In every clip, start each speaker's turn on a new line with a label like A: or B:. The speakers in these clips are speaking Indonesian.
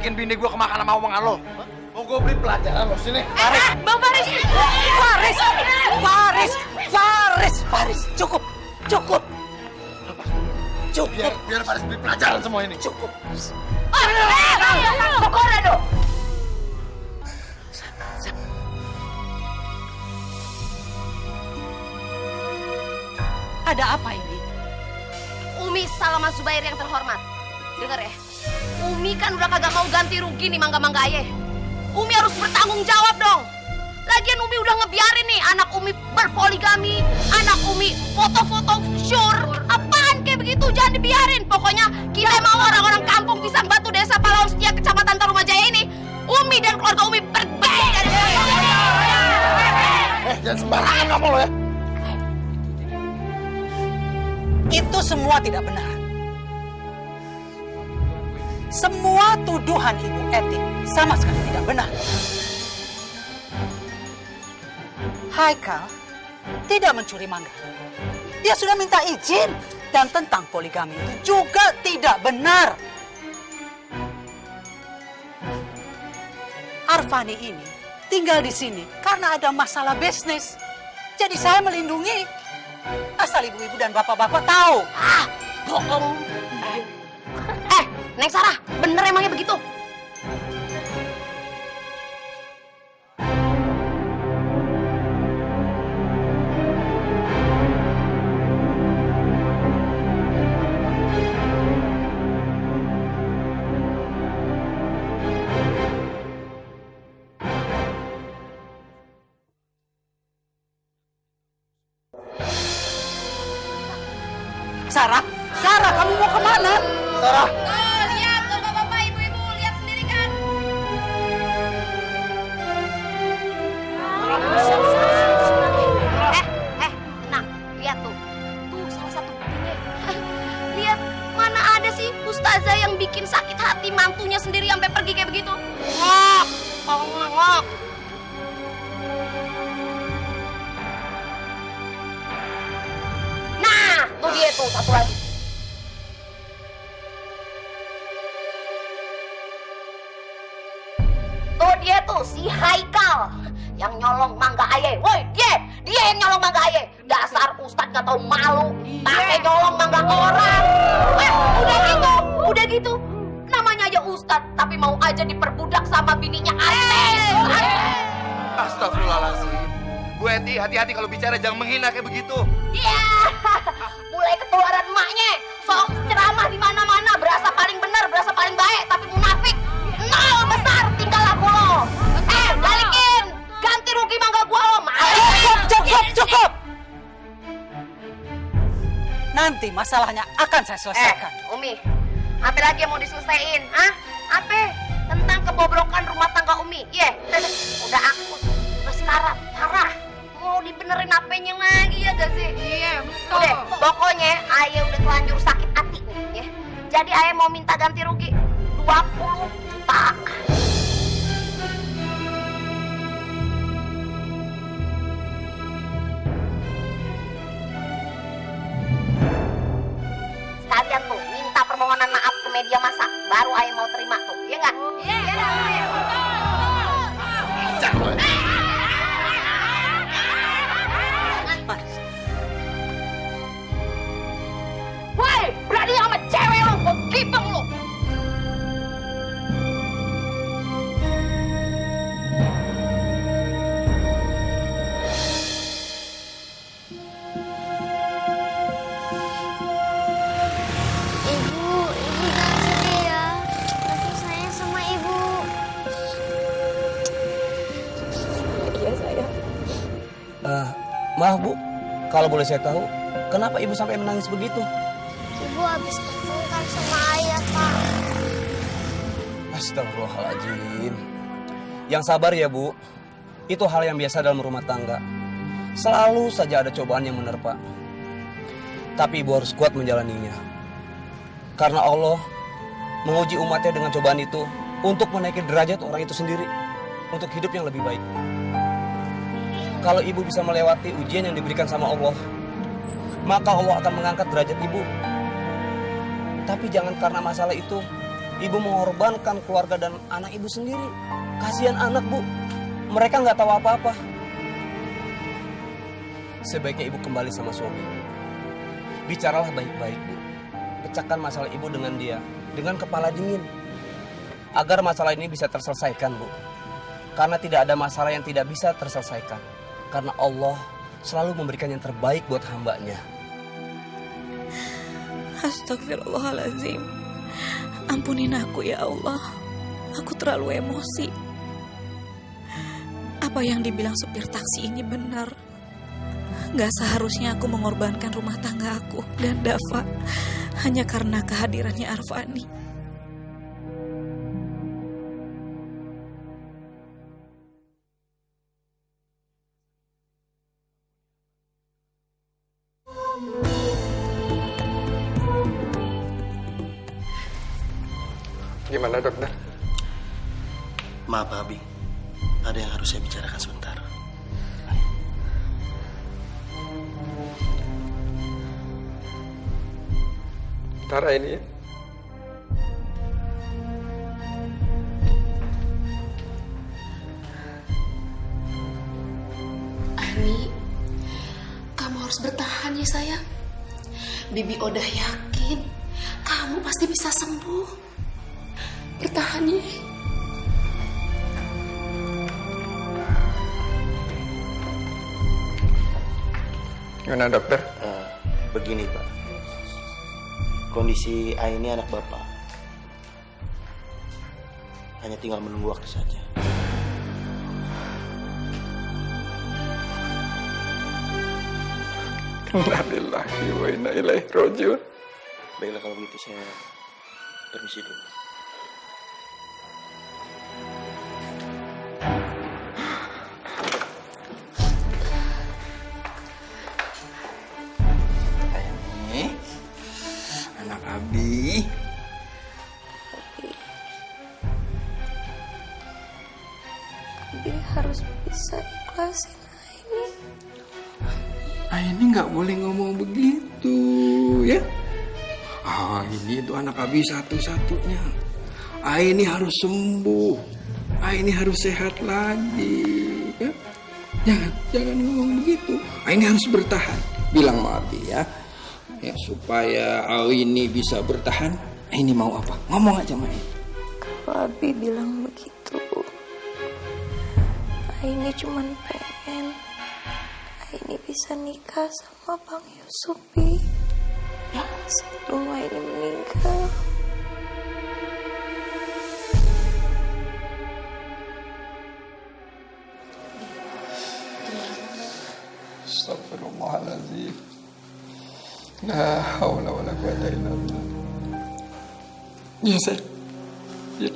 A: bikin bini gue kemakan sama omongan lo. Mau gue beli pelajaran lo sini.
B: Bang Faris! Faris! Cukup!
A: Biar Faris beli pelajaran semua ini.
B: Cukup! Ada apa ini?
C: Umi Salama Zubair yang terhormat. Dengar ya, Umi kan udah kagak mau ganti rugi nih mangga-mangga ayah. Umi harus bertanggung jawab dong. Lagian Umi udah ngebiarin nih anak Umi berpoligami, anak Umi foto-foto syur. Apaan kayak begitu, jangan dibiarin. Pokoknya kita mau orang-orang kampung Pisang Batu, Desa Pahlawan Setia, Kecamatan Tarumajaya ini, Umi dan keluarga Umi pergi dari sini.
A: Jangan sembarangan kamu lo ya.
B: Itu semua tidak benar. Semua tuduhan Ibu Eti sama sekali tidak benar. Haikal tidak mencuri mangga. Dia sudah minta izin. Dan tentang poligami itu juga tidak benar. Arfani ini tinggal di sini karena ada masalah bisnis. Jadi saya melindungi. Asal ibu-ibu dan bapak-bapak tahu.
C: Bohong. Neng Sarah, bener emangnya begitu?
B: Sarah, kamu mau kemana?
A: Sarah.
C: Lihat tuh bapak-bapak, ibu-ibu, lihat sendiri kan? Tenang, lihat tuh. Tuh salah satu buktinya. Lihat, mana ada sih ustazah yang bikin sakit hati mantunya sendiri sampai pergi kayak begitu? Ngok. Nah, tuh dia tuh, satu lagi. Tuh dia tuh, si Haikal yang nyolong mangga ayah. Woi, dia yang nyolong mangga ayah. Dasar ustadz gak tau malu, pakai nyolong mangga orang. Udah gitu. Namanya aja ustadz, tapi mau aja diperbudak sama bininya artis.
A: Astagfirullahaladzim. Bu Eti, hati-hati kalau bicara, jangan menghina kayak begitu.
C: Iya, mulai ketularan emaknya. Sok ceramah di mana-mana, berasa paling benar, berasa paling baik, tapi munafik. Nol besar tinggal aku lo. Balikin, ganti rugi mangga gua lo.
B: Cukup. Nanti masalahnya akan saya selesaikan.
C: Umi, apa lagi yang mau diselesaiin? Apa? Tentang kebobrokan rumah tangga Umi. Udah akut, udah sekarat, parah. Mau dibenerin apanya lagi ya gak sih?
D: Iya, betul.
C: Udah, pokoknya ayah udah telanjur sakit hati nih ya. Jadi ayah mau minta ganti rugi 20 juta. Sekalian tuh minta permohonan maaf ke media massa, baru ayah mau terima tuh, iya nggak? Iya. Woi, berani sama cewek lo, gue gibeng lo.
E: Ibu jangan sedih ya. Masih sayang sama ibu.
D: Iya, sayang.
F: Maaf Bu, kalau boleh saya tahu, kenapa Ibu sampai menangis begitu?
E: Ibu habis bertengkar sama ayah, Pak.
F: Astagfirullahaladzim. Yang sabar ya Bu, itu hal yang biasa dalam rumah tangga. Selalu saja ada cobaan yang menerpa. Tapi Ibu harus kuat menjalaninya. Karena Allah menguji umatnya dengan cobaan itu untuk menaiki derajat orang itu sendiri, untuk hidup yang lebih baik. Kalau Ibu bisa melewati ujian yang diberikan sama Allah, maka Allah akan mengangkat derajat Ibu. Tapi jangan karena masalah itu Ibu mengorbankan keluarga dan anak ibu sendiri. Kasihan anak, Bu. Mereka nggak tahu apa-apa. Sebaiknya ibu kembali sama suami. Bicaralah baik-baik, Bu. Pecahkan masalah ibu dengan dia, dengan kepala dingin. Agar masalah ini bisa terselesaikan, Bu. Karena tidak ada masalah yang tidak bisa terselesaikan. Karena Allah selalu memberikan yang terbaik buat hambanya.
D: Astagfirullahaladzim. Ampunin aku ya Allah. Aku terlalu emosi. Apa yang dibilang supir taksi ini benar. Gak seharusnya aku mengorbankan rumah tangga aku dan Dava hanya karena kehadirannya Arfani.
G: Gimana dokter?
H: Maaf Pak Abi, ada yang harus saya bicarakan sebentar.
G: Tara ini ya?
I: Ani, kamu harus bertahan ya sayang. Bibi udah yakin kamu pasti bisa sembuh. Bertahan ya.
G: Gimana dokter?
H: Begini Pak, kondisi Aini anak Bapak hanya tinggal menunggu waktu saja.
G: Innalillahi wa inna ilaihi raji'un.
H: Baiklah kalau begitu saya permisi dulu.
J: Aini, anak Abi.
E: Abi harus bisa ikhlasin Aini.
J: Aini nggak boleh ngomong begitu, ya. Aini itu anak Abi satu-satunya. Aini harus sembuh. Aini harus sehat lagi, ya. Jangan ngomong begitu. Aini harus bertahan. Bilang sama Abi ya. Ya supaya Aini bisa bertahan. Aini mau apa? Ngomong aja sama Aini.
E: Kalau Abi bilang begitu, Aini cuman pengen Aini bisa nikah sama Bang Yusufi sebelum Aini meninggal.
G: Astagfirullahaladzim. La haula wa la quwata illa billah. Ya sayang. Ya.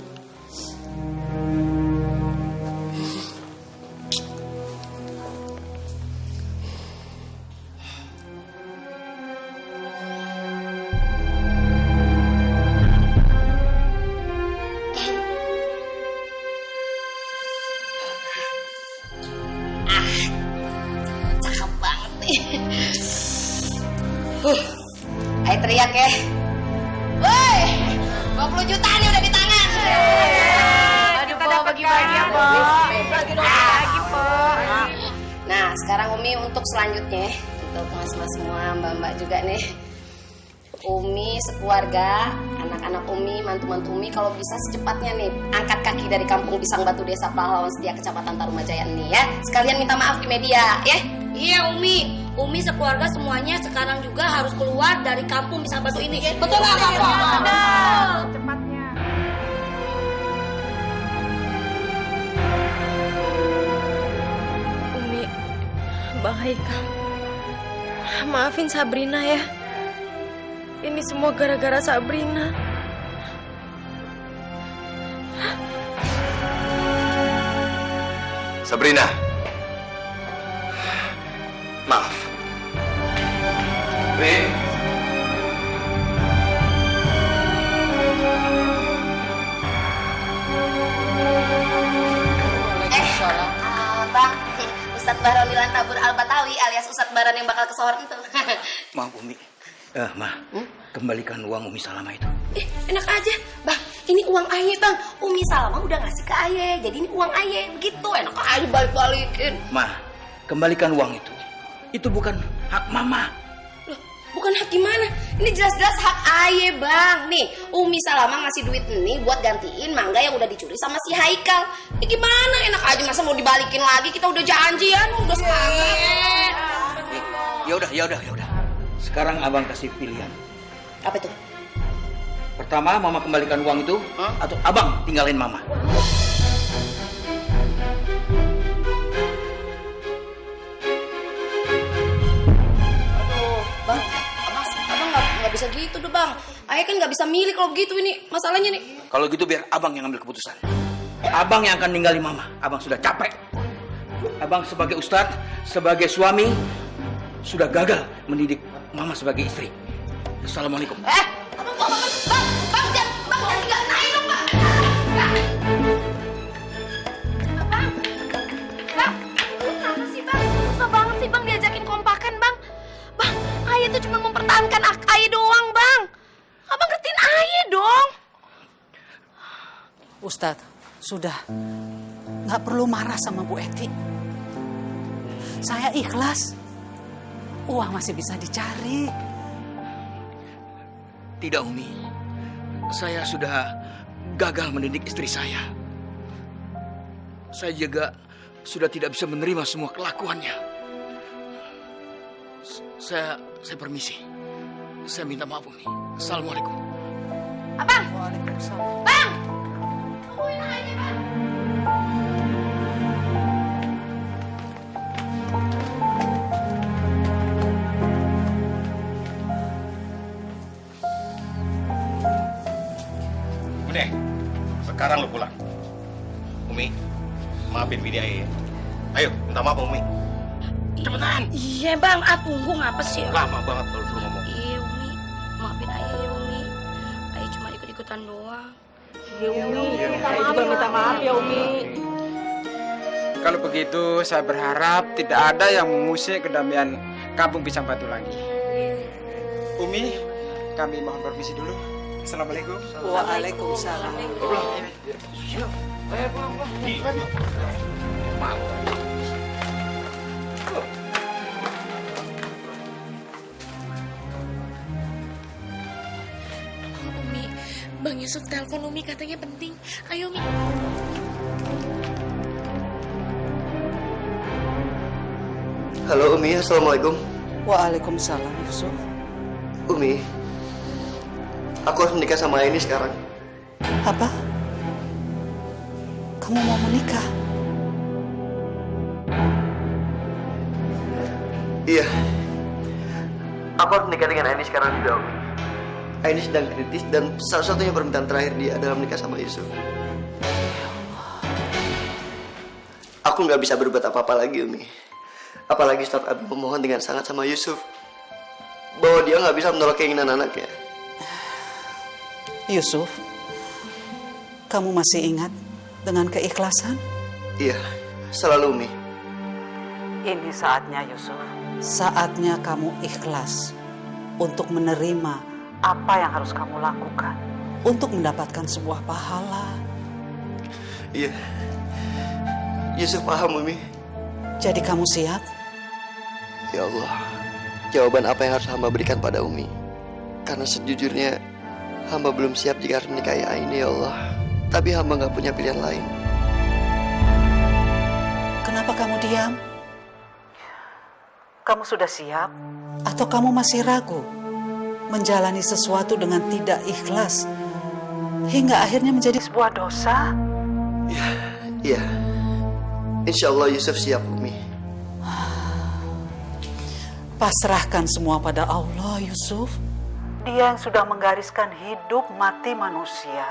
C: Cakep banget nih. Ayo teriak ya. Woi, 20 juta nih udah di tangan. Aduh, Po, bagi-bagi ya, Po. Bagi, Po. Nah, sekarang Umi untuk selanjutnya, untuk mas-mas semua, mbak-mbak juga nih. Umi sekeluarga, anak-anak Umi, mantu-mantu Umi, kalau bisa secepatnya nih angkat kaki dari Kampung Pisang Batu, Desa Pahlawan Setia, Kecamatan Tarumajaya nih ya. Sekalian minta maaf di media, ya.
K: Iya Umi, Umi sekeluarga semuanya sekarang juga harus keluar dari Kampung Pisang Batu ini. Betul nggak Pak?
I: Betul. Cepatnya.
D: Umi, Bang Haikal, maafin Sabrina ya. Ini semua gara-gara Sabrina.
H: Sabrina, maaf.
C: Bang, Ustadz Bahronilan Tabur Al-Batawi alias Ustadz Baran yang bakal kesohor itu.
J: Maaf Umi. Ma, kembalikan uang Umi Salama itu.
K: Enak aja, Bang. Ini uang Aye bang. Umi Salama udah ngasih ke Aye. Jadi ini uang Aye. Begitu enak aja balik-balikin.
J: Ma, kembalikan uang itu. Itu bukan hak Mama.
K: Loh, bukan hak gimana? Ini jelas-jelas hak Aye bang. Nih, Umi Salama ngasih duit ini buat gantiin mangga yang udah dicuri sama si Haikal. Ini gimana? Enak aja masa mau dibalikin lagi? Kita udah janjian, udah sepakat.
J: Ya udah. Sekarang abang kasih pilihan.
K: Apa itu?
J: Pertama, Mama kembalikan uang itu, atau abang tinggalin Mama.
K: Bang, abang nggak bisa gitu dong bang. Ayah kan nggak bisa milih kalau begitu ini masalahnya nih.
J: Kalau gitu biar abang yang ambil keputusan. Abang yang akan ninggalin Mama. Abang sudah capek. Abang sebagai ustadz, sebagai suami, sudah gagal mendidik Mama sebagai istri. Assalamualaikum.
K: Bang jangan tinggal naik dong bang. Bang, lu kenapa sih bang? Susah banget sih bang diajakin kompakan bang. Bang, Ayah tuh cuma mempertahankan Ayah doang bang. Abang ngertiin Ayah dong.
B: Ustadz, sudah. Nggak perlu marah sama Bu Eti. Saya ikhlas. Uang masih bisa dicari.
J: Tidak, Umi. Saya sudah gagal mendidik istri saya. Saya juga sudah tidak bisa menerima semua kelakuannya. Saya permisi. Saya minta maaf, Umi. Assalamualaikum.
K: Abang.
B: Waalaikumsalam.
K: Bang. Tungguin aja bang.
H: Udah, sekarang lu pulang. Umi, maafin Bidi Ayah ya. Ayo, minta maaf Umi. Cepetan.
K: Iya bang, tunggu ngapa sih?
H: Lama banget kalau suruh ngomong.
K: Iya Umi, maafin Ayah ya Umi. Ayah cuma ikut-ikutan doang. Iya Umi,
B: Saya juga minta maaf ya Umi.
L: Kalau begitu saya berharap tidak ada yang mengusik kedamaian kampung Pisang Batu lagi. Umi, kami mohon permisi dulu. Assalamualaikum.
B: Waalaikumsalam.
I: Umi, Bang Yusuf telepon Umi katanya penting. Ayo Umi.
H: Halo Umi, Assalamualaikum.
B: Waalaikumsalam Yusuf.
H: Umi, aku harus menikah sama Aini sekarang.
B: Apa? Kamu mau menikah?
H: Iya. Aku harus menikah dengan Aini sekarang juga, Umi. Aini sedang kritis dan satu-satunya permintaan terakhir dia adalah menikah sama Yusuf. Aku nggak bisa berbuat apa-apa lagi, Umi. Apalagi Ustaz Abi memohon dengan sangat sama Yusuf bahwa dia nggak bisa menolak keinginan anaknya.
B: Yusuf, kamu masih ingat dengan keikhlasan?
H: Iya, selalu Umi.
B: Ini saatnya Yusuf. Saatnya kamu ikhlas untuk menerima apa yang harus kamu lakukan untuk mendapatkan sebuah pahala.
H: Iya, Yusuf paham Umi.
B: Jadi kamu siap?
H: Ya Allah, jawaban apa yang harus hamba berikan pada Umi? Karena sejujurnya hamba belum siap jika harus menikahi Aini, ya Allah. Tapi hamba nggak punya pilihan lain.
B: Kenapa kamu diam? Kamu sudah siap? Atau kamu masih ragu? Menjalani sesuatu dengan tidak ikhlas hingga akhirnya menjadi sebuah dosa?
H: Iya, insya Allah Yusuf siap Umi.
B: Pasrahkan semua pada Allah, Yusuf. Dia yang sudah menggariskan hidup mati manusia.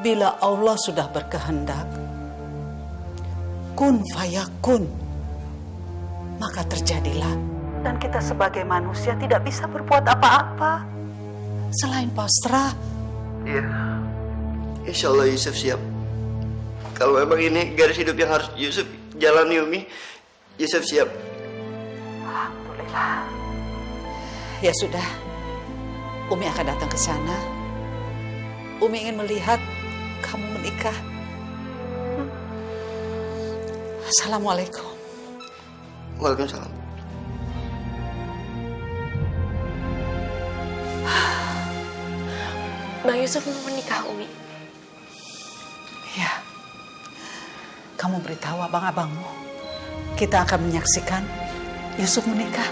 B: Bila Allah sudah berkehendak, kun fayakun, maka terjadilah. Dan kita sebagai manusia tidak bisa berbuat apa-apa selain pasrah.
H: Iya, insya Allah Yusuf siap. Kalau memang ini garis hidup yang harus Yusuf jalani Umi, Yusuf siap.
B: Alhamdulillah. Ya sudah, Umi akan datang ke sana Umi ingin melihat kamu menikah. Assalamualaikum.
H: Waalaikumsalam.
I: Bang Yusuf mau menikah, Umi.
B: Ya, kamu beritahu abang-abangmu. Kita akan menyaksikan Yusuf menikah.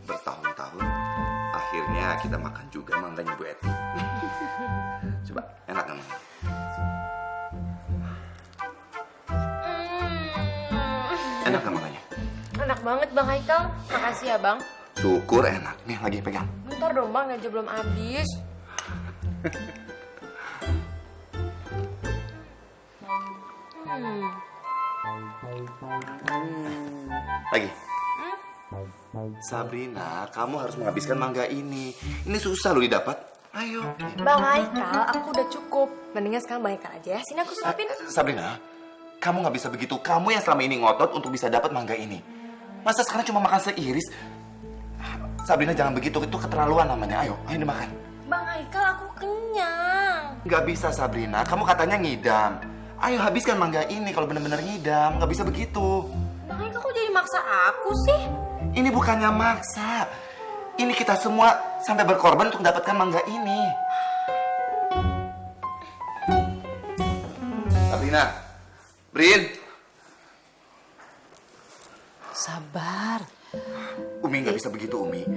A: Bertahun-tahun, akhirnya kita makan juga mangganya Bu Eti. Coba, enak kan? Enak kan mangganya?
I: Enak banget Bang Haikal. Makasih ya Bang.
A: Syukur enak. Nih lagi pegang.
I: Bentar dong Bang, aja belum habis.
A: Lagi. Sabrina, kamu harus menghabiskan mangga ini. Ini susah loh didapat. Ayo.
I: Bang Haikal, aku udah cukup. Mendingan sekarang Bang Haikal aja ya. Sini aku suapin.
A: Sabrina, kamu nggak bisa begitu. Kamu yang selama ini ngotot untuk bisa dapat mangga ini. Masa sekarang cuma makan seiris? Sabrina jangan begitu, itu keterlaluan namanya. Ayo dimakan.
I: Bang Haikal, aku kenyang.
A: Nggak bisa Sabrina, kamu katanya ngidam. Ayo habiskan mangga ini kalau benar-benar ngidam. Nggak bisa begitu.
I: Bang Haikal kok jadi maksa aku sih?
A: Ini bukannya maksa. Ini kita semua sampai berkorban untuk mendapatkan mangga ini. Sabrina, Brin.
B: Sabar.
A: Umi nggak bisa begitu, Umi.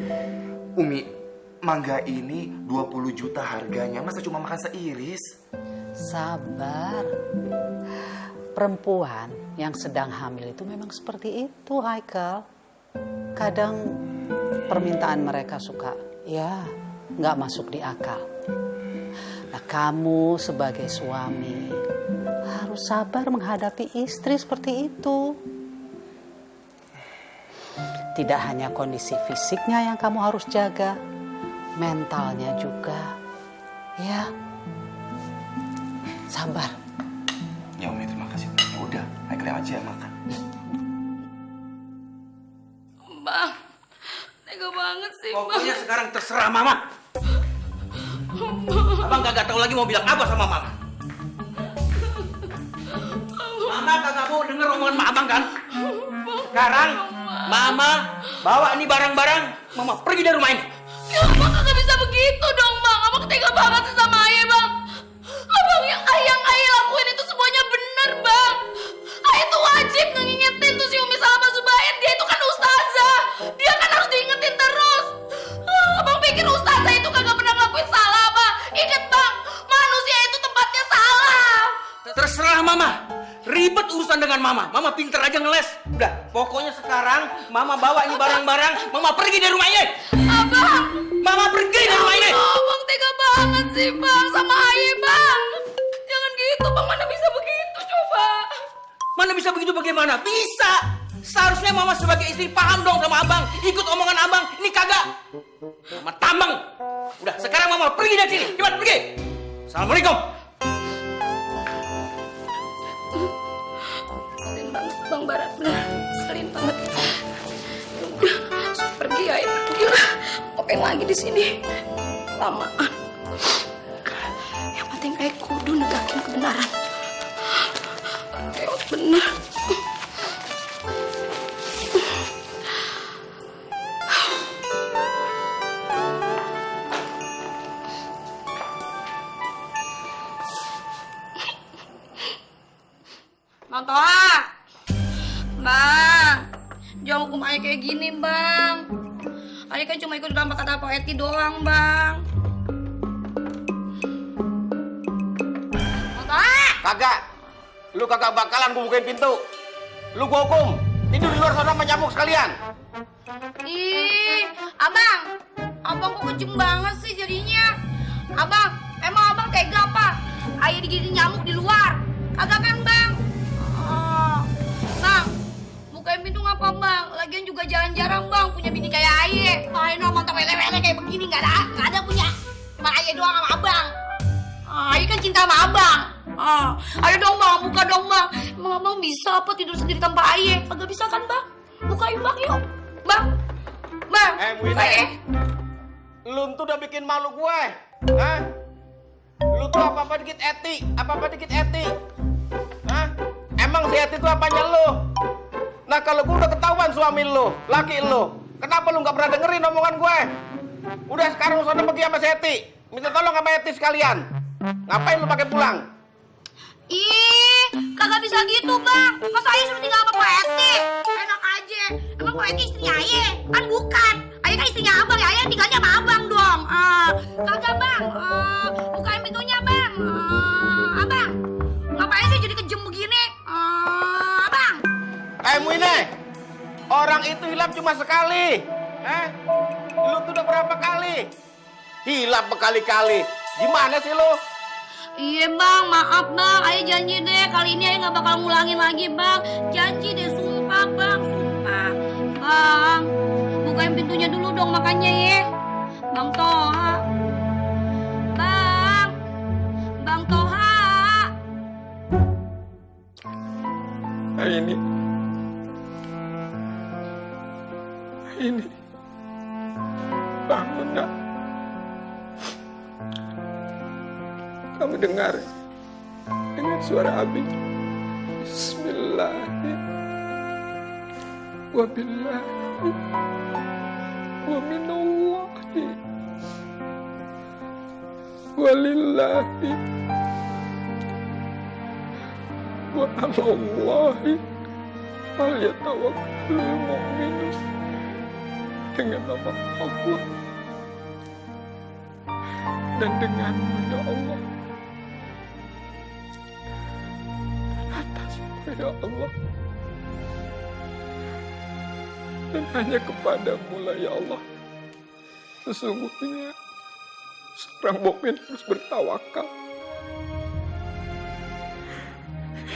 A: Umi, mangga ini 20 juta harganya. Masa cuma makan seiris?
B: Sabar. Perempuan yang sedang hamil itu memang seperti itu, Haikal. Kadang permintaan mereka suka, ya, nggak masuk di akal. Nah, kamu sebagai suami harus sabar menghadapi istri seperti itu. Tidak hanya kondisi fisiknya yang kamu harus jaga, mentalnya juga. Ya, sabar.
A: Ya Umi, terima kasih. Ya udah, Haikal aja yang makan.
K: Bang, tega banget sih,
F: Pokoknya sekarang terserah Mama. Abang kagak tahu lagi mau bilang apa sama Mama. Mama kagak mau denger omongan Abang kan? Sekarang Mama bawa ini barang-barang, Mama pergi dari rumah ini.
K: Ya Abang kagak bisa begitu dong Bang. Abang tega banget sih sama Ayah Bang. Abang yang Ayah lakuin itu semuanya benar Bang. Ayah tuh wajib ngingetin tuh si Umi sama Zubair. Dia itu kan ustazah. Dia kan harus diingetin terus. Abang pikir ustazah itu kagak pernah ngelakuin salah apa? Ingat Bang, manusia itu tempatnya salah.
F: Terserah Mama. Ribet urusan dengan Mama. Mama pinter aja ngeles. Udah, pokoknya sekarang Mama bawa ini barang-barang, Mama pergi dari rumah ini.
K: Abang,
F: Mama pergi dari rumah ini.
K: Abang tega banget sih Bang sama Ayah Bang. Jangan gitu Bang, mana bisa begitu coba.
F: Mana bisa begitu bagaimana? Bisa. Seharusnya Mama sebagai istri paham dong sama Abang. Ikut omongan Abang. Ini kagak. Mama tambang. Udah, sekarang Mama pergi dari sini. Cepat pergi. Assalamualaikum.
K: Selin banget Bang Barat, bener. Selin banget. Udah, pergi ya, pergi lah. Ngapain lagi di sini? Lamaan. Yang penting kayak kudu negakin kebenaran. Kayak bener. Bang Toha, Bang, jangan hukum Ayah kayak gini Bang. Ayah kan cuma ikut dalam kata Pak Eti doang Bang. Bang Toha!
A: Kagak. Lu kagak bakalan gue bukain pintu. Lu gue hukum. Tidur di luar sana sama nyamuk sekalian.
K: Ih, Abang kok kejem banget sih jadinya. Abang, emang Abang tega apa? Ayah digigit nyamuk di luar. Kagak kan Bang? Bang, Bukain pintu ngapa bang? Lagian juga jarang-jarang bang punya bini kayak Aye. Aye no mantap wele-wele kayak begini nggak ada punya. Cuma Aye doang sama abang. Aye kan cinta sama abang. Ayo dong bang, buka dong bang. Emang abang bisa apa tidur sendiri tanpa Aye? Agak bisa kan bang? Buka yuk bang yuk. Bang.
M: Wine. Lu tuh udah bikin malu gue. Hah? Lu tuh apa-apa dikit etik. Hah? Emang si Eti tuh apanya lu? Nah kalau gue udah ketahuan suami lu, laki lu, kenapa lu gak pernah dengerin omongan gue? Udah sekarang lu sana pergi sama si Eti. Minta tolong sama Eti sekalian. Ngapain lu pakai pulang?
K: Ih, kagak bisa gitu bang. Masa Aye suruh tinggal sama Pak Eti? Enak aja. Emang Pak Eti istrinya Aye? Kan bukan. Aye kan istrinya abang ya. Aye tinggalnya sama abang dong. Kagak bang. Bukain pintunya bang. Abang. Ngapain sih jadi kejem begini? Abang.
M: Muine, orang itu hilap cuma sekali. Lu tuh udah berapa kali? Hilap berkali-kali. Gimana sih lu?
K: Iya bang, maaf bang. Aye janji deh kali ini Aye gak bakal ngulangin lagi bang. Janji deh, sumpah bang, sumpah. Bang, bukain pintunya dulu dong makanya ya. Bang Toha. Bang Toha.
G: Ini bangun nak. Kamu dengar dengan suara Abi. Bismillahirrahmanirrahim. Wabillahi wa minallahi walillahi wa alallahi falyatawakkalul mu'minun. Dengan nama Allah dan denganmu ya Allah, dan atasmu ya Allah, dan hanya kepadamu lah ya Allah. Sesungguhnya seorang mukmin harus bertawakal.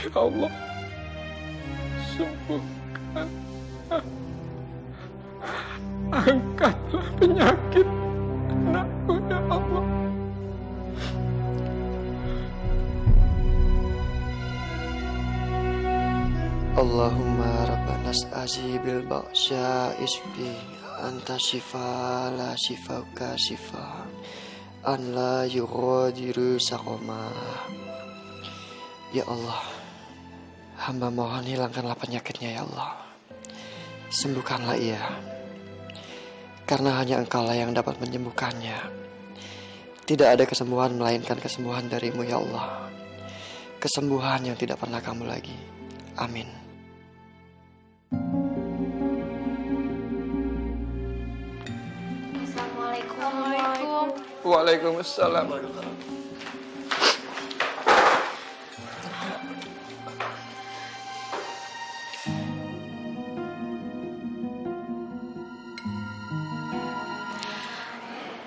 G: Ya Allah, sembuhkan, angkatlah penyakit anakku ya Allah.
H: Allahumma rabbana as'ibil ba'sya isbi anta shifa la shifauka shifa an la yughadiru saqama. Ya Allah, hamba mohon hilangkanlah penyakitnya ya Allah. Sembuhkanlah ia, karena hanya Engkaulah yang dapat menyembuhkannya. Tidak ada kesembuhan melainkan kesembuhan darimu ya Allah. Kesembuhan yang tidak pernah kamu lagi. Amin.
I: Assalamualaikum.
G: Waalaikumsalam.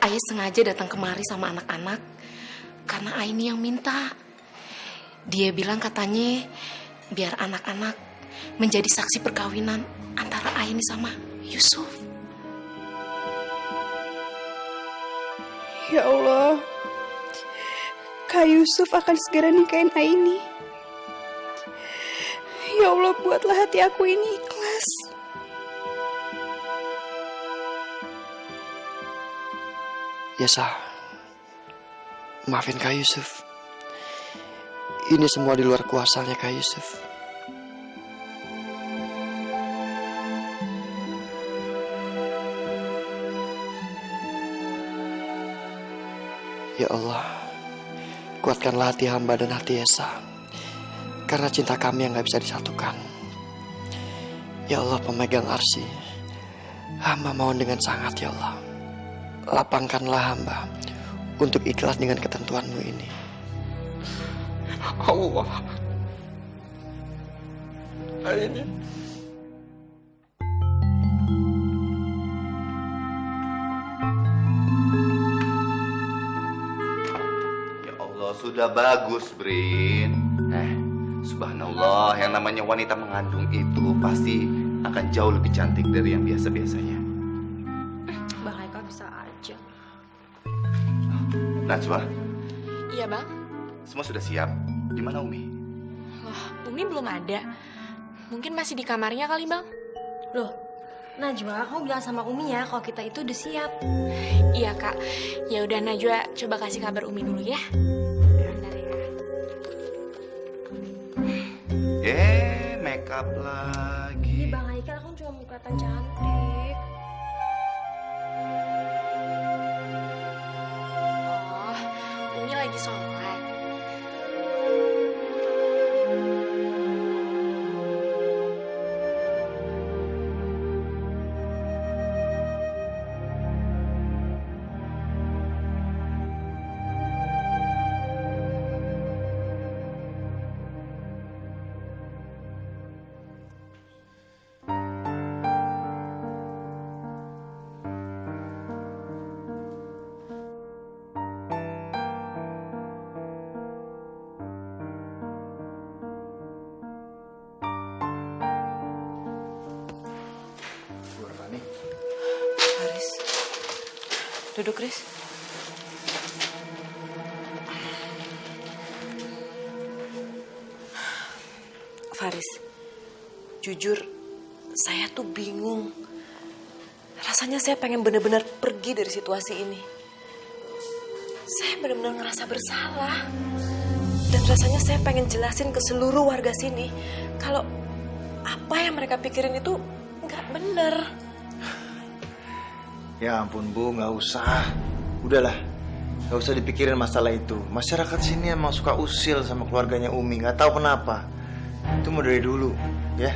I: Aye sengaja datang kemari sama anak-anak karena Aini yang minta. Dia bilang katanya biar anak-anak menjadi saksi perkawinan antara Aini sama Yusuf.
N: Ya Allah, Kak Yusuf akan segera nikahin Aini. Ya Allah, buatlah hati aku ini ikhlas.
H: Ya sah, maafin Kak Yusuf. Ini semua di luar kuasanya Kak Yusuf. Ya Allah, kuatkanlah hati hamba dan hati Esa, karena cinta kami yang gak bisa disatukan. Ya Allah pemegang arsy, hamba mohon dengan sangat ya Allah, lapangkanlah hamba untuk ikhlas dengan ketentuanmu ini.
G: Allah, Aini.
A: Ya Allah, sudah bagus, Brin. Subhanallah, yang namanya wanita mengandung itu pasti akan jauh lebih cantik dari yang biasa-biasanya.
O: Bang Haikal bisa aja.
A: Najwa,
O: Iya bang.
A: semua sudah siap. Di mana Umi?
O: Wah, Umi belum ada. Mungkin masih di kamarnya kali bang. Loh, Najwa, kamu bilang sama Umi ya kalau kita itu udah siap. Iya kak. Ya udah Najwa, coba kasih kabar Umi dulu ya. Bentar ya.
A: Make up lagi.
O: Ini Bang Haikal kan cuma mau kelihatan cantik. Oh, Umi lagi sholat.
I: Faris, duduk Riz. Faris, jujur saya tuh bingung. Rasanya saya pengen benar-benar pergi dari situasi ini. Saya benar-benar ngerasa bersalah. Dan rasanya saya pengen jelasin ke seluruh warga sini kalau apa yang mereka pikirin itu nggak bener.
P: Ya ampun Bu, nggak usah. Udahlah, nggak usah dipikirin masalah itu. Masyarakat sini emang suka usil sama keluarganya Umi, nggak tahu kenapa. Itu mau dari dulu, ya.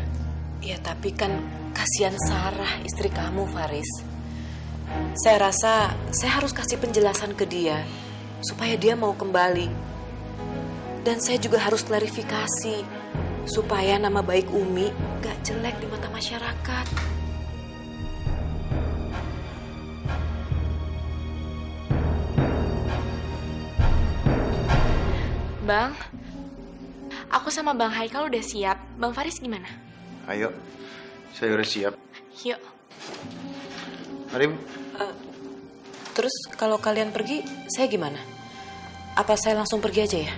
I: Ya tapi kan kasihan Sarah, istri kamu Faris. Saya rasa saya harus kasih penjelasan ke dia supaya dia mau kembali. Dan saya juga harus klarifikasi supaya nama baik Umi gak jelek di mata masyarakat.
O: Bang, aku sama Bang Haikal udah siap. Bang Faris gimana?
P: Ayo, saya udah siap.
O: Yuk.
P: Mari.
I: Terus kalau kalian pergi, saya gimana? Apa saya langsung pergi aja ya?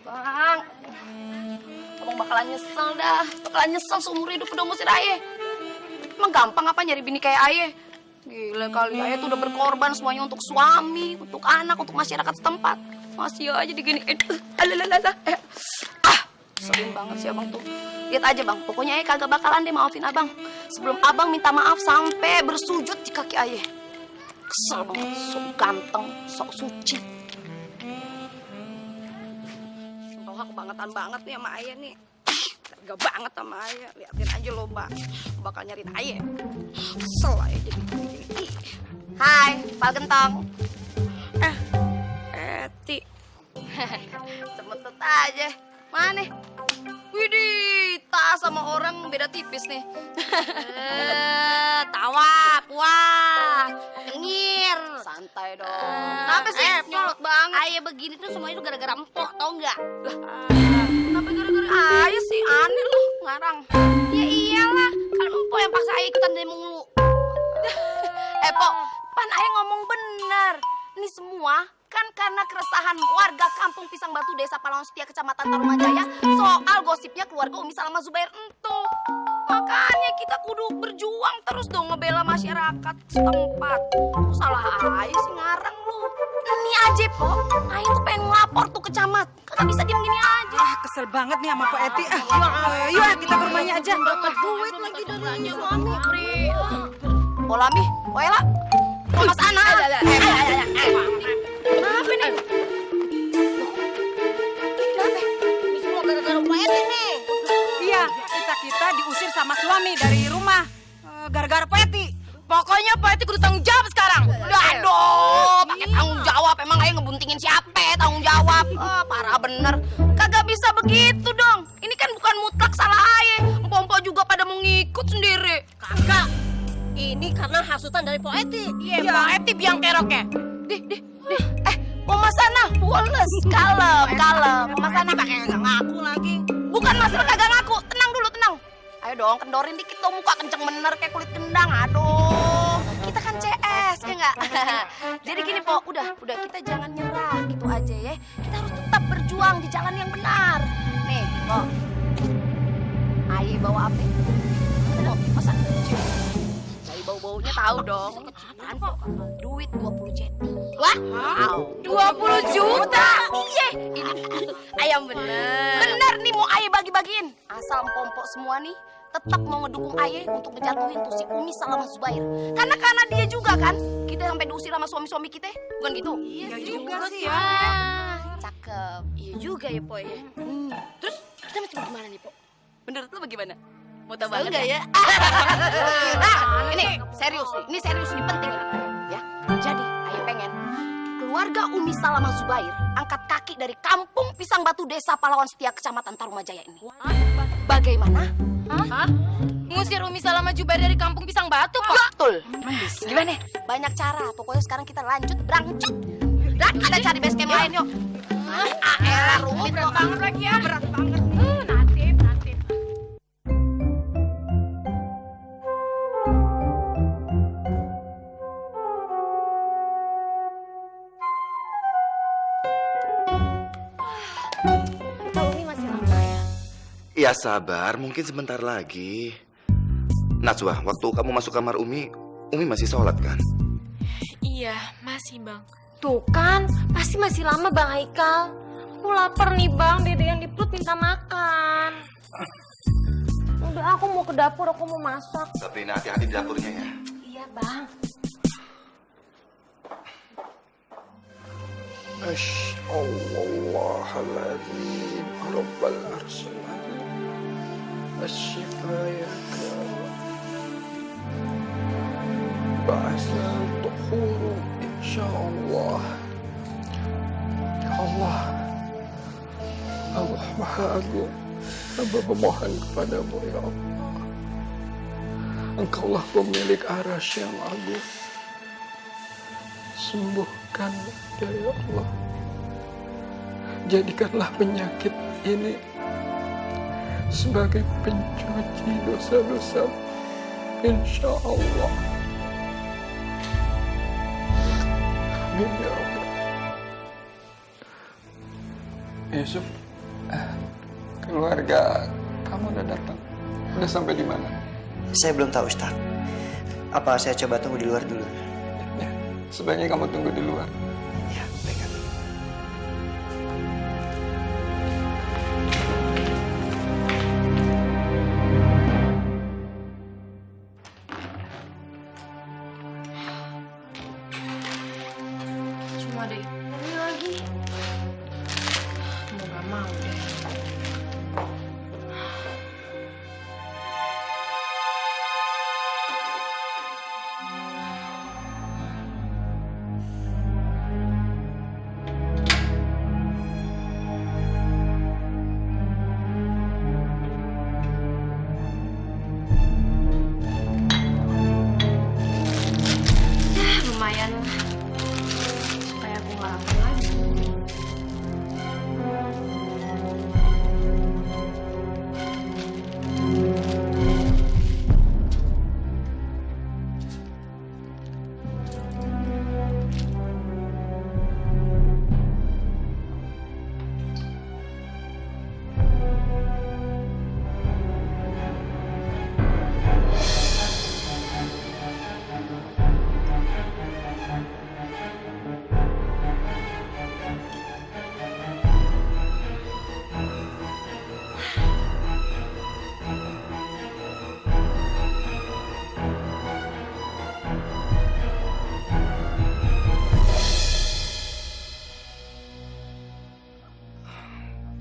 C: Bang, abang bakalan nyesel dah. Bakalan nyesel seumur hidup udah ngusir Ayah. Emang gampang apa nyari bini kayak Ayah? Gila kali, Ayah tuh udah berkorban semuanya untuk suami, untuk anak, untuk masyarakat setempat. Masih aja diginiin. Sering banget sih abang tuh. Lihat aja bang, pokoknya Ayah kagak bakalan deh maafin abang sebelum abang minta maaf sampai bersujud di kaki Ayah. Kesel banget, sok ganteng, sok suci. Sumpah kebangetan banget nih sama Ayah nih. Tega banget sama Ayah. Liatin aja lo mbak, bakal nyariin Ayah. Kesel Ayah jadi gini. Hai, Pal Gentong. Eti. Cemetet aja. Mana? Widih, tas sama orang beda tipis nih. Tawa, puas, nyengir. Santai dong. Kenapa sih nyolot banget? Ayah begini tuh semuanya tuh gara-gara empok, tau nggak? Lah, kenapa gara-gara Ayah sih? Aneh loh, ngarang. Ya iyalah, kan empok yang paksa Ayah ikutan demo mulu. Pok, pan Ayah ngomong bener. Ini semua kan karena keresahan warga kampung Pisang Batu, Desa Pahlawan Setia, Kecamatan Tarumajaya soal gosipnya keluarga Umi Salama Zubair ento. Makanya kita kudu berjuang terus dong ngebela masyarakat setempat. Salah Ayah sih ngarang lu. Ini aja, Po. Ayah tuh pengen ngelapor tuh ke camat. Kagak bisa diem gini aja.
B: Kesel banget nih sama Pak Eti. Yuk kita ke rumahnya aja.
C: Dapat duit lagi dari suami, Pri. Polami, Poela. Mas Ana. Kenapa nih? Kenapa? Ini semua gara-gara Pak Eti nih.
B: Iya, kita diusir sama suami dari rumah gara-gara Pak Eti.
C: Pokoknya Pak Eti kudu tanggung jawab sekarang. Udah, aduh, pakai tanggung jawab. Emang Ayah ngebuntingin siapa? Tanggung jawab. Parah bener. Kagak
K: bisa begitu dong. Ini kan bukan mutlak salah ayah. Mpok juga pada mau ngikut sendiri.
C: Kakak, ini karena hasutan dari Po Eti.
K: Iya, Po Eti biang keroknya. Dih. Mama Sana, Wallace, kalem. Mama Sana pakai nggak ngaku lagi. Bukan masalah kagak ngaku, tenang dulu, tenang. Ayo dong, kendorin dikit dong, muka kenceng bener kayak kulit gendang. Aduh, kita kan CS, ya nggak? Jadi gini, Po, udah kita jangan nyerah gitu aja ya. Kita harus tetap berjuang di jalan yang benar. Nih, Po. Ayo bawa apa? Mau pesan? Dari bau-baunya tahu dong. Apaan, Po? Duit 20 jeti. Wah, 20 juta. Iya, ini ayam bener. Bener nih mau ayah bagi-bagiin. Asal pompok semua nih tetap mau ngedukung ayah untuk ngejatuhin tuh si Umi sama Zubair. Karena dia juga kan kita sampai diusir sama suami-suami kita, bukan gitu?
C: Iya juga sih ya.
K: Cakep.
C: Iya juga ya, Po ya.
K: Terus kita mesti gimana nih, Po? Menurut lu bagaimana? Mau tahu
C: Tahu
K: banget
C: nggak ya?
K: Nah, ini serius nih penting ya. Jadi ayah pengen keluarga Umi Salama Zubair angkat kaki dari kampung Pisang Batu Desa Pahlawan Setia Kecamatan Tarumajaya ini. Bagaimana?
C: Hah? Ngusir Umi Salama Zubair dari kampung Pisang Batu, Pak?
K: Betul. Gimana? Banyak cara. Pokoknya sekarang kita lanjut berangcut. Dan kita cari base camp lain yuk. Rumit
C: berat banget lagi ya.
K: Berat banget.
C: Nasib.
K: Umi masih lama ya?
A: Ya sabar, mungkin sebentar lagi. Najwa, waktu kamu masuk kamar Umi masih sholat kan?
O: Iya, masih Bang.
C: Tuh kan, pasti masih lama Bang Haikal. Aku lapar nih Bang, dede yang di perut minta makan. Udah, aku mau ke dapur, aku mau masak.
A: Tapi hati-hati di dapurnya ya.
C: Iya Bang.
J: Astaghfirullahaladzim, Rabbal Arsyil Azim, Asyifayaka, Ba'asa tuhuru, insyaallah. Ya Allah, Allah Maha Agung, hamba memohon kepadamu ya Allah. Engkaulah pemilik arasy yang agung. Sembuhkan ya Allah. Jadikanlah penyakit ini sebagai pencuci dosa-dosa, insya Allah. Amin ya Allah. Yusuf, keluarga kamu udah datang. Udah sampai di mana?
H: Saya belum tahu, Ustaz. Apa saya coba tunggu di luar dulu?
J: Ya, sebaiknya kamu tunggu di luar.
H: Ya, baik.
C: Cuma deh, ini lagi. Mau gak mau deh. Lumayan lah, supaya aku nggak lapar lagi.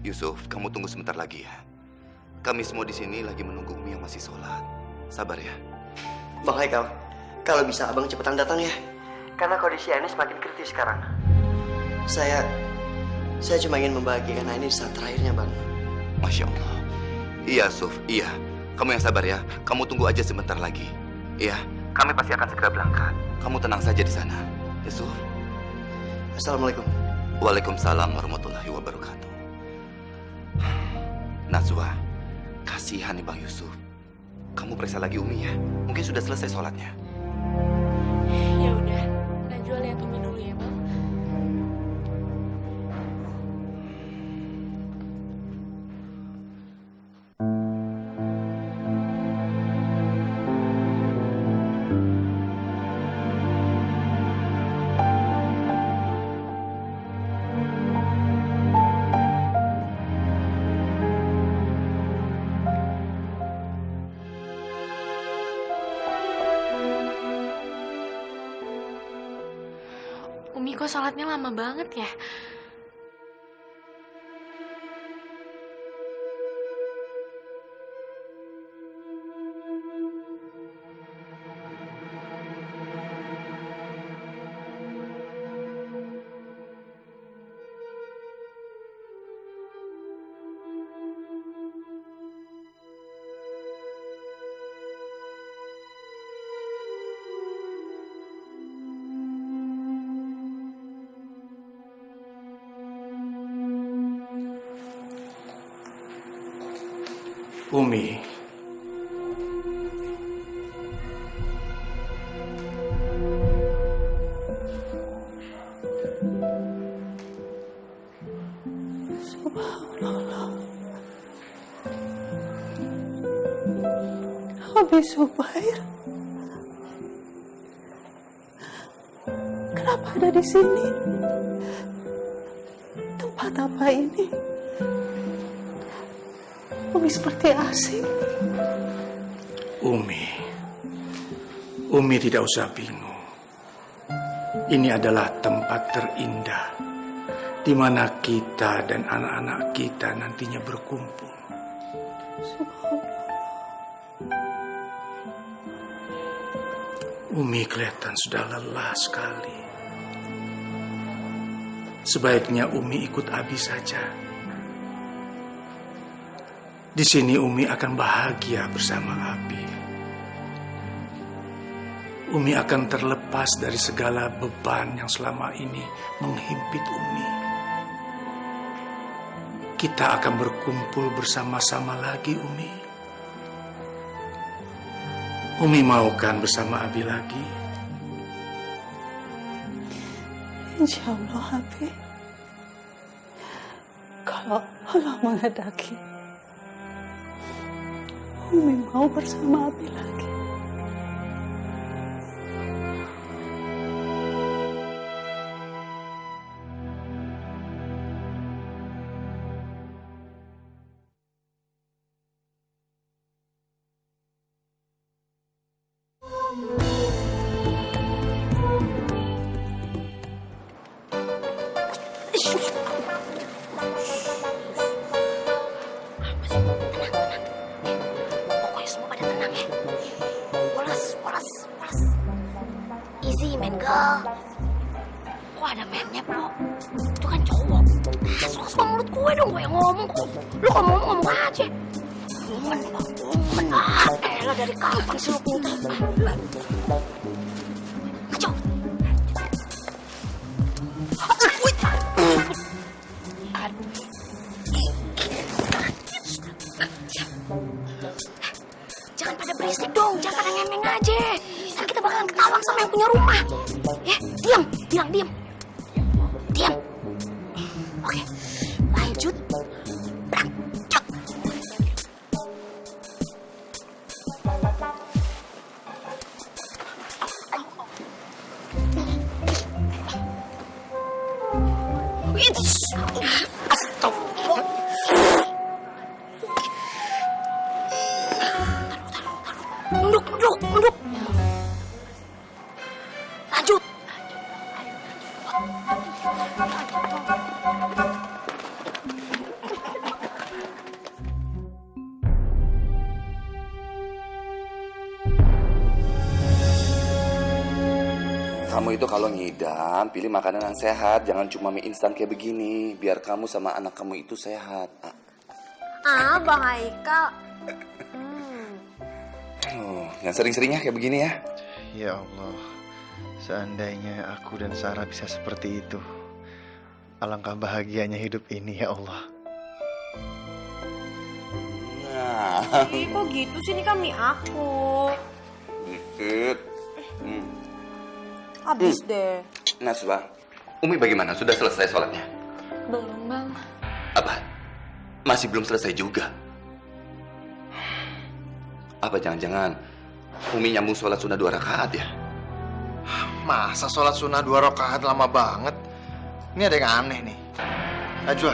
A: Yusuf, kamu tunggu sebentar lagi ya. Kami semua di sini lagi menunggu Umi yang masih sholat. Sabar ya.
H: Bang Haikal, kalau bisa abang cepetan datang ya. Karena kondisi ini semakin kritis sekarang. Saya Saya cuma ingin membahagiakan Aini saat terakhirnya, Bang.
A: Masya Allah. Iya, Suf. Iya. Kamu yang sabar ya. Kamu tunggu aja sebentar lagi. Iya. Kami pasti akan segera berangkat. Kamu tenang saja di sana. Ya, Suf.
H: Assalamualaikum.
A: Waalaikumsalam warahmatullahi wabarakatuh. Najwa, kasihan nih Bang Yusuf. Kamu periksa lagi Umi ya. Mungkin sudah selesai sholatnya.
O: Ya udah, Najwa lihat Umi dulu ya, Bang. Umi kok sholatnya lama banget ya?
J: Umi,
B: Subhanallah. Abi Zubair. Kenapa ada di sini? Tempat apa ini? Umi seperti asing.
J: Umi tidak usah bingung. Ini adalah tempat terindah di mana kita dan anak-anak kita nantinya berkumpul. Umi kelihatan sudah lelah sekali. Sebaiknya Umi ikut Abi saja. Di sini Umi akan bahagia bersama Abi. Umi akan terlepas dari segala beban yang selama ini menghimpit Umi. Kita akan berkumpul bersama-sama lagi, Umi. Umi mau kan bersama Abi lagi?
B: Insya Allah, Abi. Kalau Allah menghendaki, Umi mau bersama Abi lagi.
K: Pokoknya semua pada tenang ya. Polos. Easy, man girl. Kok ada man-nya, Po? Itu kan cowok. Suka mulut gue dong, gue yang ngomong kok. Lu kalau ngomong aja. Ngomong. Elah dari kapan sih lu pintar? Kacau. Jangan pada berisik dong, jangan pada ngemeng aja. Ntar kita bakalan ketahuan sama yang punya rumah. Ya, diam, bilang diam. Diam. Oke, lanjut. Berangkat. Astagfirullah. Nunduk. Lanjut.
A: Kamu itu kalau ngidam, pilih makanan yang sehat. Jangan cuma mie instan kayak begini. Biar kamu sama anak kamu itu sehat.
E: Bang Haikal.
A: Yang sering-seringnya kayak begini ya.
P: Ya Allah, seandainya aku dan Sarah bisa seperti itu. Alangkah bahagianya hidup ini ya Allah.
A: Nah.
E: Ih, kok gitu sih? Ini kan mie aku.
A: Dikit.
E: Habis deh.
A: Najwa, Umi bagaimana? Sudah selesai sholatnya?
O: Belum, Bang.
A: Apa? Masih belum selesai juga? Apa jangan-jangan Umi nyambung sholat sunnah 2 rakaat ya?
P: Masa sholat sunnah 2 rakaat lama banget? Ini ada yang aneh nih. Najwa,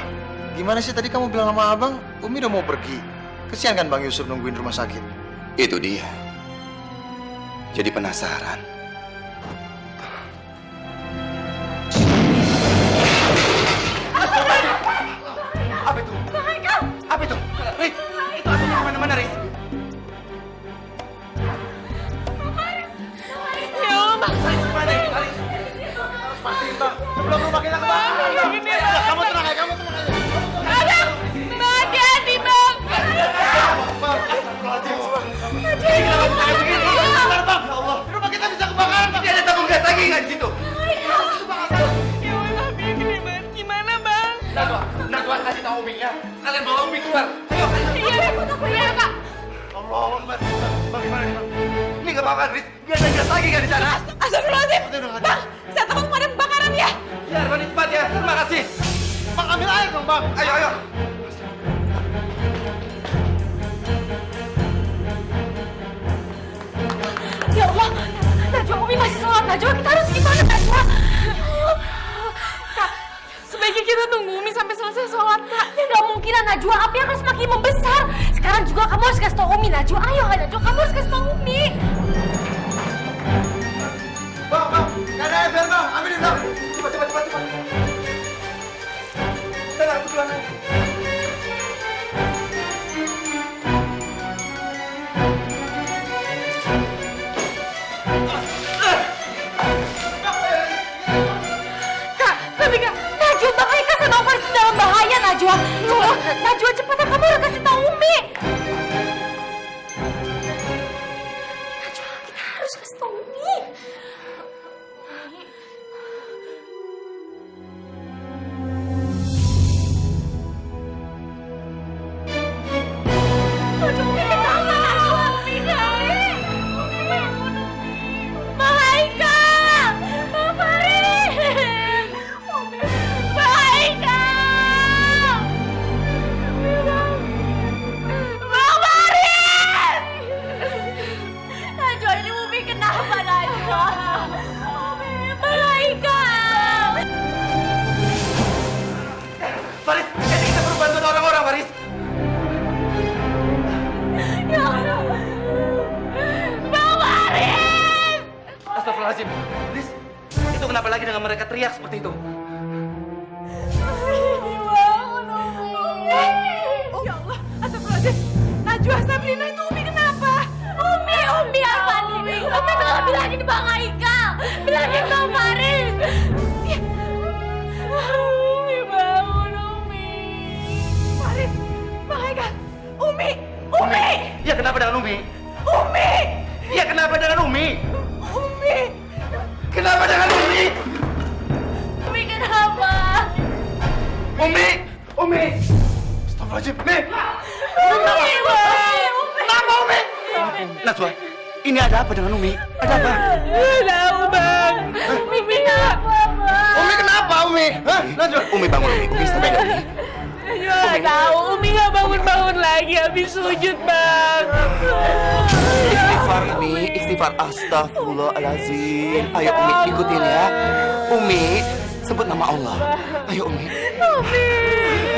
P: gimana sih tadi kamu bilang sama abang, Umi udah mau pergi? Kesian kan Bang Yusuf nungguin rumah sakit?
A: Itu dia. Jadi penasaran. Apa itu? Apa itu? Riz, itu asal kemana-mana, Riz.
O: Ya Allah, Bang.
P: Gimana ini, Riz? Pastiin, Bang. Sebelum rumah kita kebakaran, Bang. Kamu tenang ya, kamu tenang aja.
O: Ada! Bang, hati-hati, Bang!
P: Bang, Bang, ya Allah, rumah kita bisa kebakaran, Bang.
A: Ada tabung gas lagi nggak di situ?
O: Ya Allah, ini gimana, Bang?
A: Najwa kasih tahu Umi ya. Kalian bawa Umi keluar. Ayo,
O: Iya, Kak.
P: Allah, Bang. Bang, gimana nih, Bang?
A: Ini nggak apa-apa, Riz. Biar ada gas lagi nggak di sana.
O: Astagfirullahaladzim. Bang, saya takut pemadam kebakaran ya.
A: Ya, Armani cepat ya. Terima kasih.
P: Bang, ambil air dong, Bang.
A: Ayo, ayo.
O: Ya Allah, Najwa, Umi masih sholat. Najwa, kita harus gimana, Najwa? Kak, sebaiknya kita tunggu Umi sampai selesai sholat, Kak.
E: Ya nggak mungkin, Najwa. Api akan semakin membesar. Sekarang juga kamu harus kasih tau Umi, Najwa. Ayo, Najwa, kamu harus kasih tau Umi.
P: Bang, nggak ada ember, Bang. Ambilin, Bang. Cepat. Tenang, kebetulan aja.
O: Kak, tapi Kak, Najwa, Bang Haikal sama Faris dalam bahaya, Najwa. Najwa, cepetan, kamu harus kasih tau Umi. Najwa, kita harus kasih tau Umi. Najwa, Umi kenapa, Najwa? Umi, Bang Haikal, Bang Faris, Bang Haikal, Bang Faris.
E: Najwa, ini Umi kenapa, Najwa? Umi, Bang Haikal.
A: Faris, jadi kita perlu bantuan orang-orang, Faris.
E: Ya Allah. Bang Faris.
A: Astagfirullahaladzim. Riz, itu kenapa lagi dengan mereka teriak seperti itu?
O: Ya Allah, astagfirullahaladzim. Najwa, Sabrina, itu Umi kenapa?
E: Umi apa nih? Umi tolong bilangin Bang Haikal. Bilangin Bang Faris.
O: Umi bangun, Umi. Faris, Bang Haikal, Umi.
A: Ya kenapa dengan Umi?
O: Umi.
A: Ya kenapa dengan Umi?
O: Umi.
A: Kenapa dengan Umi?
E: Umi kenapa?
A: Umi.
P: Astagfirullahaladzim, Umi.
A: Kenapa Umi? Najwa, ini ada apa dengan Umi? Ada apa?
O: Tahu, Bang. Umi kenapa, Bang?
P: Umi kenapa, Umi? Hah? Najwa.
A: Umi bangun, Umi. Umi sampai Umi.
O: Ya, tahu. Umi nggak bangun-bangun lagi habis sujud, Bang.
A: Istighfar, Umi. Istighfar. Astagfirullahaladzim. Ayo, Umi. Ikutin ya. Umi, sebut nama Allah. Ayo, Umi.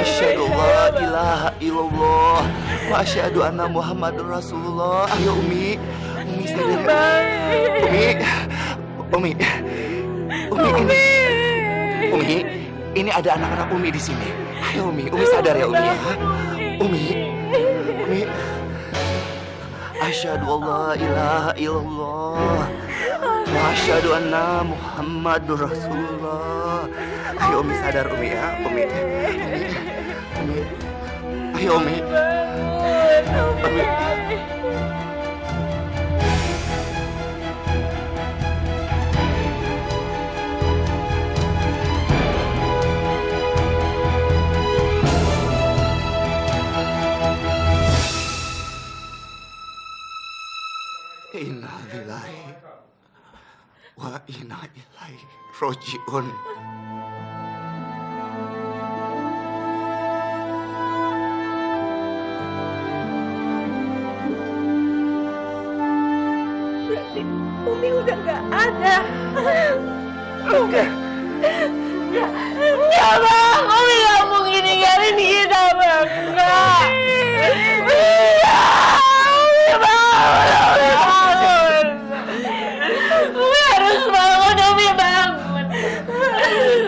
A: Asyhadu la ilaha illallah wa asyhadu anna Muhammadar Rasulullah. Ayo, Umi. Umi sadar. Umi, ini ada anak-anak Umi di sini. Ayo, Umi sadar ya, Umi ya. Umi. Asyhadu alla ilaha illallah Asyhadu anna Muhammadur Rasulullah. Ayo Umi sadar Umi ya, Umi. Umi. Ayo Umi. Umi. Inna lillahi wa inna ilaihi rojiun.
E: Berarti Umi udah gak ada.
A: Enggak.
E: Enggak bang, Umi gak mungkin ninggalin kita bang. Enggak. Umi bangun. Umi harus bangun, Umi bangun.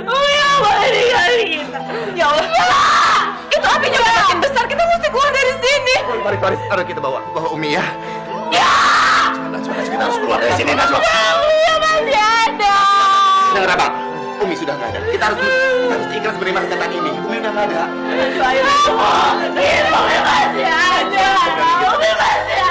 E: Umi gak boleh ninggalin kita. Ya Allah, itu apinya makin besar. Kita mesti keluar dari sini.
A: Baris, ayo kita bawa Umi ya.
E: Ya.
A: Kita harus keluar dari sini, Najwa.
E: Umi masih ada.
A: Dengar abang, Umi sudah nggak ada. Kita harus ikhlas menerima kenyataan ini. Umi udah nggak ada.
E: Umi masih ada. Umi masih ada.